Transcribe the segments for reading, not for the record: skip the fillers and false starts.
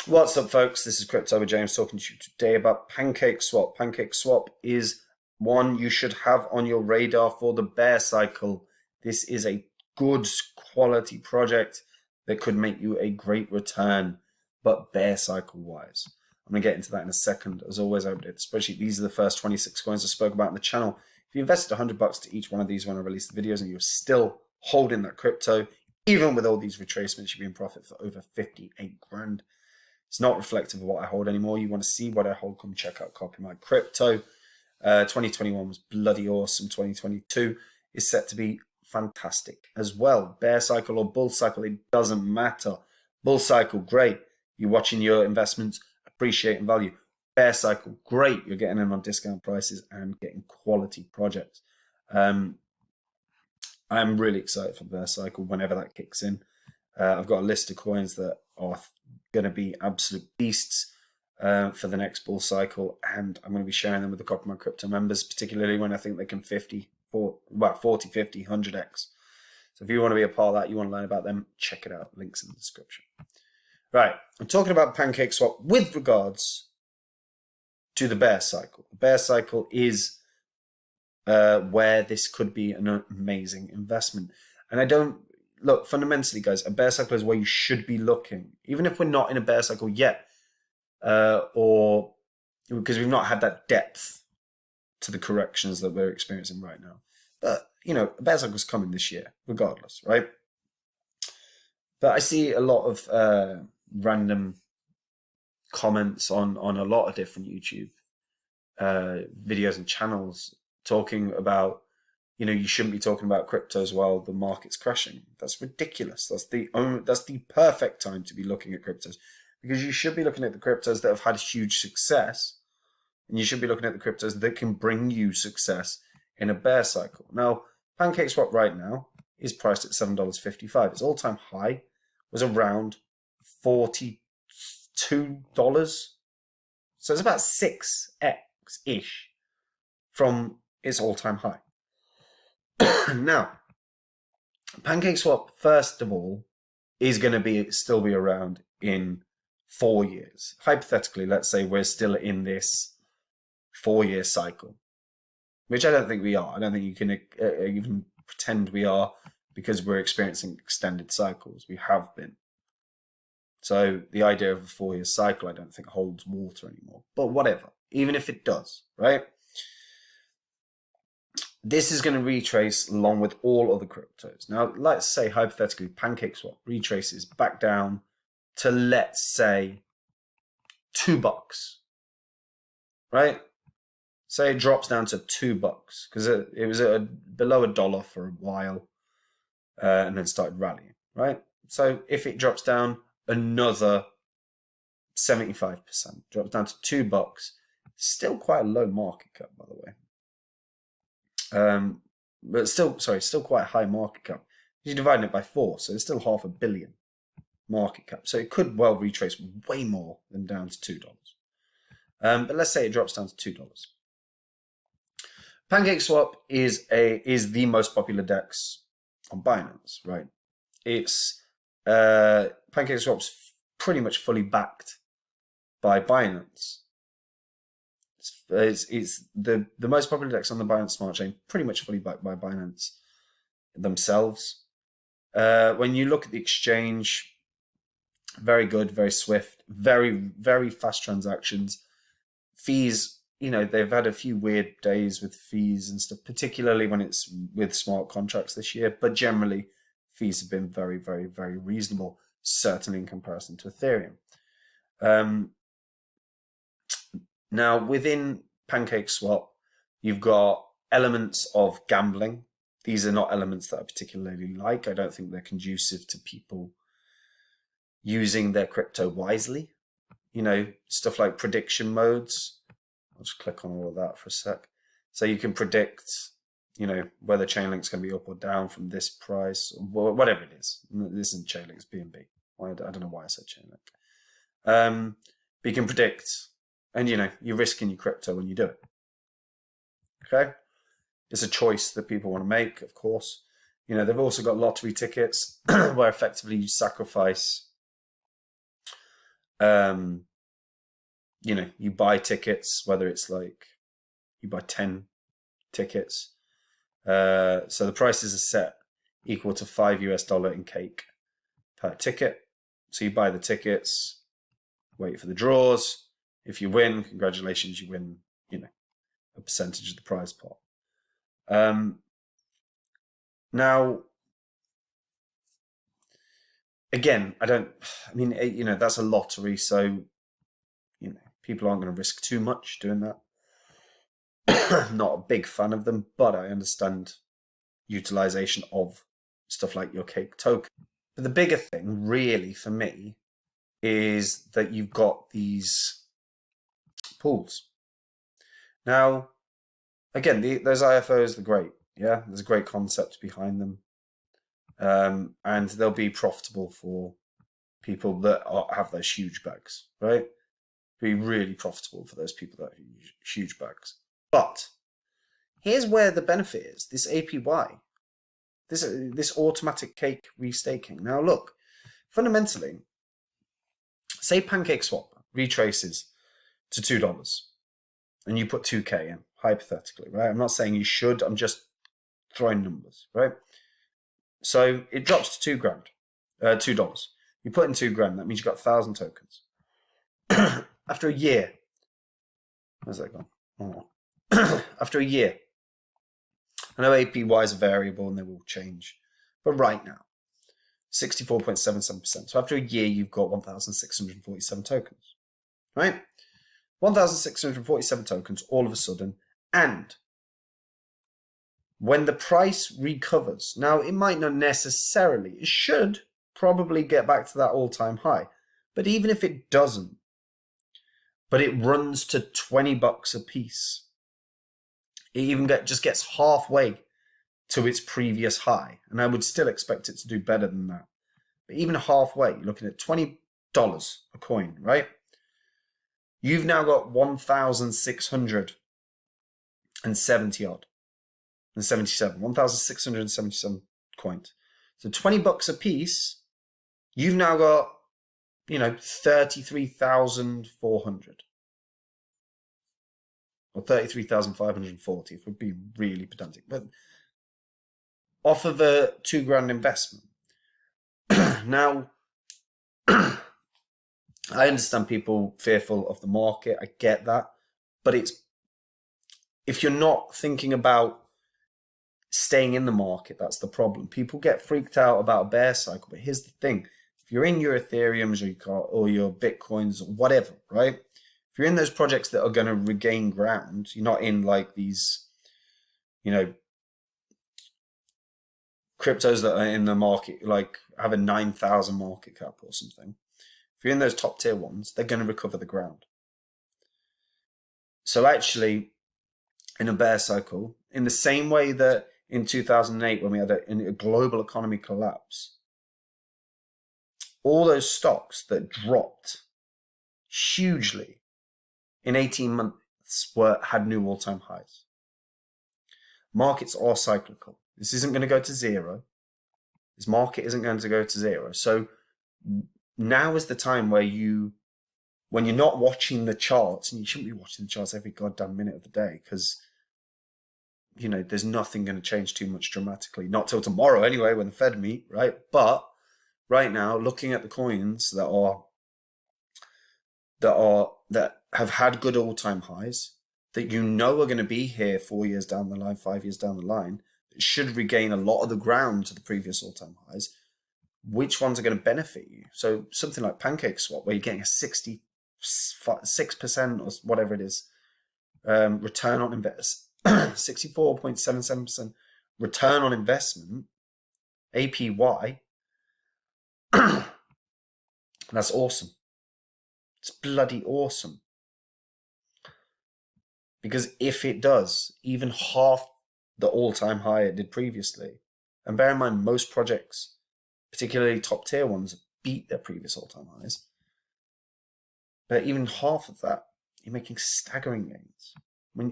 What's up, folks? This is Crypto with James talking to you today about Pancakeswap. Pancakeswap is one you should have on your radar for the bear cycle. This is a good quality project that could make you a great return, but bear cycle wise. I'm going to get into that in a second. As always, I update the spreadsheet. These are the first 26 coins I spoke about on the channel. If you invested $100 to each one of these when I release the videos and you're still holding that crypto, even with all these retracements, you'll be in profit for over 58 grand. It's not reflective of what I hold anymore. You want to see what I hold, come check out Copy My Crypto. 2021 was bloody awesome. 2022 is set to be fantastic as well. Bear cycle or bull cycle, it doesn't matter. Bull cycle, great. You're watching your investments appreciate in value. Bear cycle, great. You're getting in on discount prices and getting quality projects. I'm really excited for the bear cycle whenever that kicks in. I've got a list of coins that are going to be absolute beasts for the next bull cycle, and I'm going to be sharing them with the Copy My Crypto members, particularly when I think they can 40, 50, 100x. So if you want to be a part of that, you want to learn about them, check it out. Links in the description. Right, I'm talking about Pancakeswap with regards to the bear cycle. The bear cycle is where this could be an amazing investment. And I don't, look, fundamentally, guys, a bear cycle is where you should be looking. Even if we're not in a bear cycle yet, or because we've not had that depth to the corrections that we're experiencing right now. But, you know, a bear cycle is coming this year, regardless, right? But I see a lot of random comments on a lot of different YouTube videos and channels talking about, you know, you shouldn't be talking about cryptos while the market's crashing. That's ridiculous. That's the perfect time to be looking at cryptos, because you should be looking at the cryptos that have had huge success, and you should be looking at the cryptos that can bring you success in a bear cycle. Now, Pancakeswap right now is priced at $7.55. Its all-time high was around $42. So it's about 6x-ish from its all-time high. Now, Pancakeswap, first of all, is going to still be around in 4 years. Hypothetically, let's say we're still in this 4-year cycle, which I don't think we are. I don't think you can even pretend we are, because we're experiencing extended cycles. We have been. So the idea of a 4-year cycle, I don't think holds water anymore. But whatever, even if it does, right? This is going to retrace along with all other cryptos. Now, let's say, hypothetically, Pancakeswap retraces back down to, let's say, $2, right? Say it drops down to $2, because it was below $1 for a while, and then started rallying, right? So if it drops down another 75%, drops down to $2, still quite a low market cap, by the way. But still quite a high market cap. You're dividing it by 4, so it's still $500 million market cap. So it could well retrace way more than down to $2. But let's say it drops down to $2. Pancakeswap is the most popular DEX on Binance, right? It's Pancakeswap's pretty much fully backed by Binance. It's the most popular DEX on the Binance Smart Chain, pretty much fully backed by Binance themselves. When you look at the exchange, very good, very swift, very, very fast transactions. Fees, you know, they've had a few weird days with fees and stuff, particularly when it's with smart contracts this year. But generally, fees have been very, very, very reasonable, certainly in comparison to Ethereum. Now, within Pancakeswap, you've got elements of gambling. These are not elements that I particularly like. I don't think they're conducive to people using their crypto wisely. You know, stuff like prediction modes. I'll just click on all of that for a sec. So you can predict, you know, whether Chainlink's going to be up or down from this price, or whatever it is. This isn't Chainlink, it's BNB. I don't know why I said Chainlink. But you can predict, and, you know, you're risking your crypto when you do it. Okay? It's a choice that people want to make, of course. You know, they've also got lottery tickets where effectively you sacrifice You know, you buy tickets, whether it's like you buy 10 tickets. So the prices are set equal to $5 in cake per ticket. So you buy the tickets, wait for the draws. If you win, congratulations, you win, you know, a percentage of the prize pot. Now, again, I mean, you know, that's a lottery, so, you know, people aren't going to risk too much doing that. I'm not a big fan of them, but I understand utilization of stuff like your cake token. But the bigger thing, really, for me, is that you've got these pools. Now, again, those IFOs, they're great. Yeah, there's a great concept behind them. And they'll be profitable for people that have those huge bags, right? Be really profitable for those people that have huge bags. But here's where the benefit is: this APY, this automatic cake restaking. Now, look, fundamentally, say Pancakeswap retraces to $2, and you put 2K in, hypothetically, right? I'm not saying you should. I'm just throwing numbers, right? So it drops to $2. You put in $2,000. That means you've got 1,000 tokens. After a year, where's that gone? Oh. After a year, I know APYs are variable and they will change, but right now, 64.77%. So after a year, you've got 1,647 tokens, right? 1,647 tokens all of a sudden, and when the price recovers, now it might not necessarily, it should probably get back to that all-time high, but even if it doesn't, but it runs to $20 a piece, it even just gets halfway to its previous high, and I would still expect it to do better than that. But even halfway, you're looking at $20 a coin, right? You've now got 1,670 odd. 1,677 coins. So $20 a piece, you've now got, you know, 33,400. Or 33,540 if we're being really pedantic. But off of a $2,000 investment. Now, I understand people fearful of the market. I get that. But if you're not thinking about staying in the market, that's the problem. People get freaked out about a bear cycle, but here's the thing: if you're in your Ethereums or your Bitcoins or whatever, right? If you're in those projects that are going to regain ground, you're not in like these, you know, cryptos that are in the market, like have a 9,000 market cap or something. If you're in those top tier ones, they're going to recover the ground. So actually, in a bear cycle, in the same way that in 2008, when we had a global economy collapse, all those stocks that dropped hugely in 18 months had new all-time highs. Markets are cyclical. This isn't going to go to zero. This market isn't going to go to zero. So now is the time where when you're not watching the charts, and you shouldn't be watching the charts every goddamn minute of the day, because you know, there's nothing going to change too much dramatically. Not till tomorrow anyway, when the Fed meet, right? But right now, looking at the coins that have had good all-time highs, that you know are going to be here 4 years down the line, 5 years down the line, that should regain a lot of the ground to the previous all-time highs. Which ones are going to benefit you? So something like Pancakeswap, where you're getting a 66% or whatever it is, return on investment. 64.77% return on investment, APY. That's awesome. It's bloody awesome. Because if it does even half the all-time high it did previously, and bear in mind most projects, particularly top tier ones, beat their previous all-time highs, but even half of that, you're making staggering gains.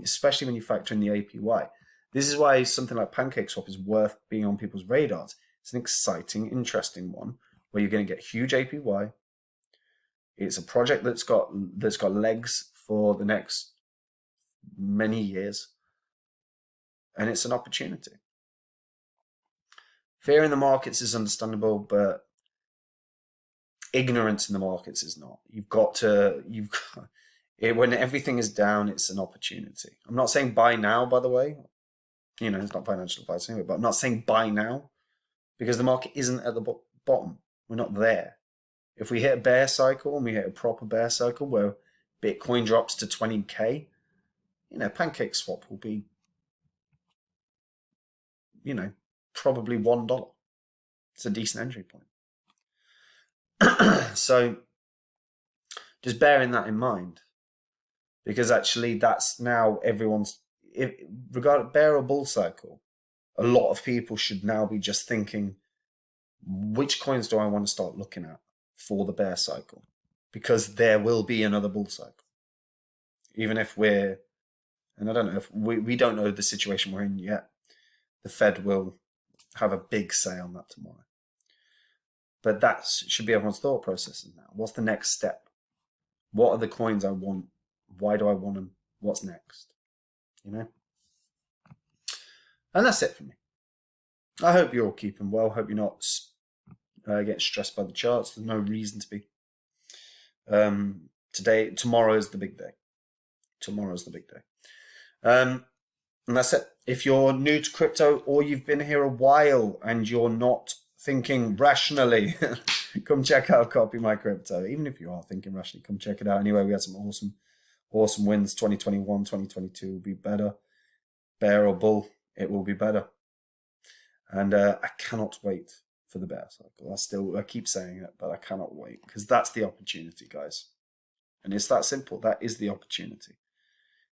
Especially when you factor in the APY. This is why something like Pancakeswap is worth being on people's radars. It's an exciting, interesting one where you're going to get huge APY. It's a project that's got legs for the next many years, and it's an opportunity. Fear in the markets is understandable, but ignorance in the markets is not. When everything is down, it's an opportunity. I'm not saying buy now, by the way. It's not financial advice anyway, but I'm not saying buy now because the market isn't at the bottom. We're not there. If we hit a bear cycle and we hit a proper bear cycle where Bitcoin drops to 20K, Pancakeswap will be, probably $1. It's a decent entry point. So just bearing that in mind, because actually that's now regardless bear or bull cycle, a lot of people should now be just thinking, which coins do I want to start looking at for the bear cycle? Because there will be another bull cycle. Even if and I don't know if we don't know the situation we're in yet. The Fed will have a big say on that tomorrow. But that should be everyone's thought processes now. What's the next step? What are the coins I want? Why do I want them? What's next? And that's it for me. I hope you're all keeping well. Hope you're not getting stressed by the charts. There's no reason to be. Tomorrow is the big day. Tomorrow's the big day. And that's it. If you're new to crypto or you've been here a while and you're not thinking rationally, come check out Copy My Crypto. Even if you are thinking rationally, come check it out. Anyway, we had some awesome wins. 2021, 2022 will be better. Bear or bull, it will be better. And I cannot wait for the bear cycle. I keep saying it, but I cannot wait because that's the opportunity, guys. And it's that simple. That is the opportunity.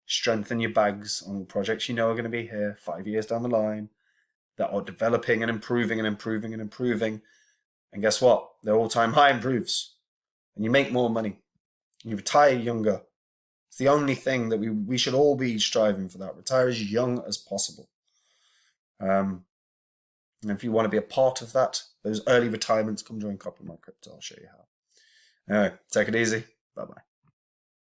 Strengthen your bags on projects are going to be here 5 years down the line that are developing and improving and improving and improving. And guess what? Their all-time high improves. And you make more money. And you retire younger. It's the only thing that we should all be striving for that. Retire as young as possible. And if you want to be a part of that, those early retirements, come join Copy My Crypto. I'll show you how. Anyway, take it easy. Bye-bye.